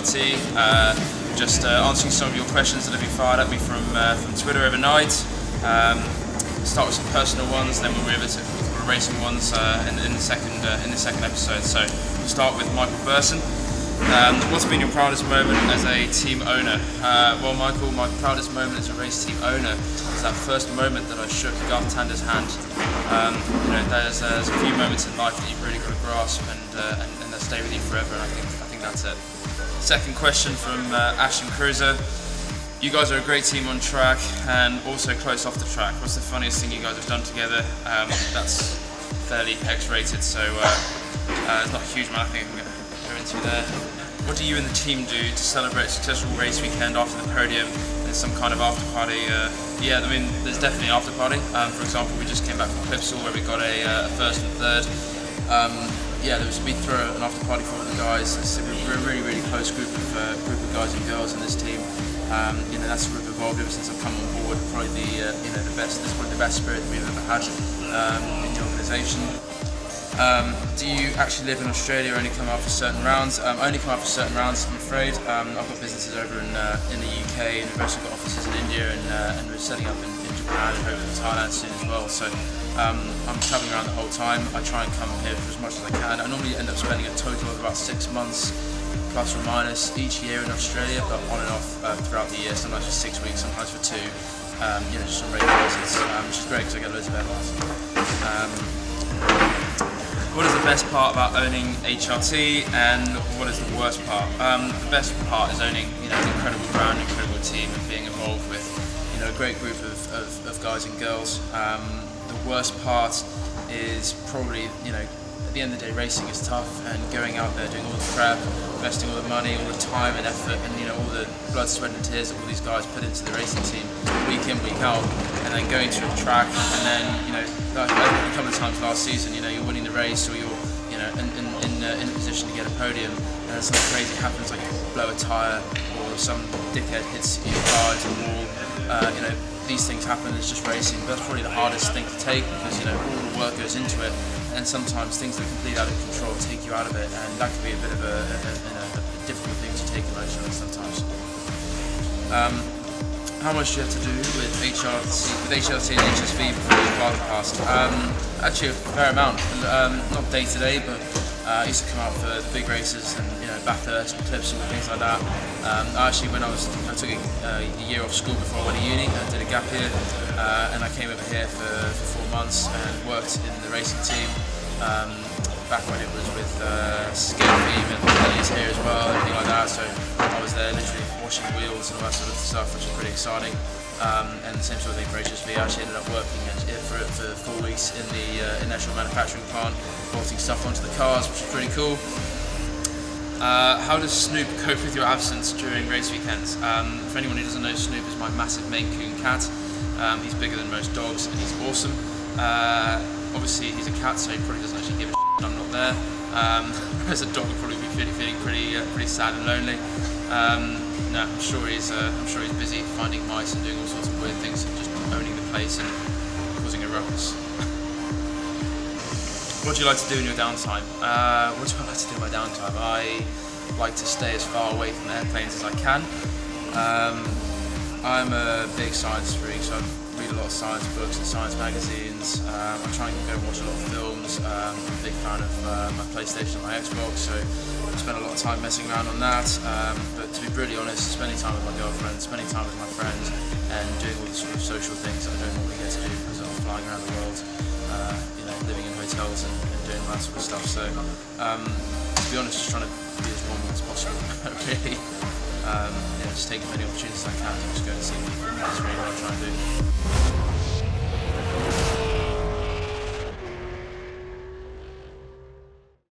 HRT. Just answering some of your questions that have been fired at me from Twitter overnight. Start with some personal ones, then we'll move over to the racing ones in the second episode. So we'll start with Michael Burson. What's been your proudest moment as a team owner? Well, Michael, my proudest moment as a race team owner is that first moment that I shook Garth Tander's hand. There's a few moments in life that you've really got to grasp and that stay with you forever, and I think that's it. Second question from Ashton Cruiser. You guys are a great team on track and also close off the track. What's the funniest thing you guys have done together? That's fairly X-rated, so there's not a huge amount I think I'm going to go into there. What do you and the team do to celebrate a successful race weekend after the podium? There's some kind of after party. Yeah, I mean, there's definitely an after party. For example, we just came back from Clipsal where we got a first and third. Yeah, we throw an after party for all the guys. We're a really close group of guys and girls in this team. That's sort of evolved ever since I've come on board. Probably the best. This is probably the best spirit we've ever had in the organisation. Do you actually live in Australia or only come out for certain rounds? Only come out for certain rounds, I'm afraid. I've got businesses over in the UK, and we've also got offices in India, and we're setting up in Japan and hopefully Thailand soon as well. So I'm travelling around the whole time. I try and come here for as much as I can. I normally end up spending a total of about 6 months, plus or minus, each year in Australia, but on and off throughout the year, sometimes for 6 weeks, sometimes for 2. Just on regular basis, which is great because I get loads of airlines. What is the best part about owning HRT, and what is the worst part? The best part is owning an incredible brand, incredible team, and being involved with a great group of guys and girls. The worst part is probably at the end of the day, racing is tough, and going out there doing all the prep, investing all the money, all the time and effort, and all the blood, sweat and tears that all these guys put into the racing team week in, week out, and then going to a track, and then like a couple of times last season, you're winning the race, or you're in a position to get a podium, and then something crazy happens, like you blow a tyre, or some dickhead hits your car into the wall. These things happen. It's just racing. But that's probably the hardest thing to take, because all the work goes into it, and sometimes things that are completely out of control take you out of it, and that can be a bit of a difficult thing to take emotionally sometimes. How much do you have to do with HRT and HSV before your father passed? Actually, a fair amount. Not day to day, but I used to come out for the big races and Bathurst and Clipsal and things like that. Actually, when I took a year off school before I went to uni, I did a gap year, and I came over here for 4 months and worked in the racing team. Back when it was with Skip and Kelly's here as well, and everything like that. So I was there literally washing wheels and all that sort of stuff, which is pretty exciting. And the same sort of thing for HSV. I actually ended up working for 4 weeks in the national manufacturing plant, bolting stuff onto the cars, which is pretty cool. How does Snoop cope with your absence during race weekends? For anyone who doesn't know, Snoop is my massive Maine Coon cat. He's bigger than most dogs, and he's awesome. Obviously, he's a cat, so he probably doesn't actually give a shit when I'm not there. As a dog, he'll probably be feeling pretty sad and lonely. No, I'm sure he's busy finding mice and doing all sorts of weird things, and just owning the place and causing a ruckus. What do you like to do in your downtime? What do I like to do in my downtime? I like to stay as far away from airplanes as I can. I'm a big science freak, so I read a lot of science books and science magazines. I try and go and watch a lot of films. I'm a big fan of my PlayStation and my Xbox, so I spend a lot of time messing around on that. But to be brutally honest, spending time with my girlfriend, spending time with my friends, and doing all the sort of social things that I don't normally get to do because I'm flying around the world, living in hotels and doing all that sort of stuff. So, to be honest, just trying to be as normal as possible, really. Just take as many opportunities as I can to just go and see people. That's really what I try and do.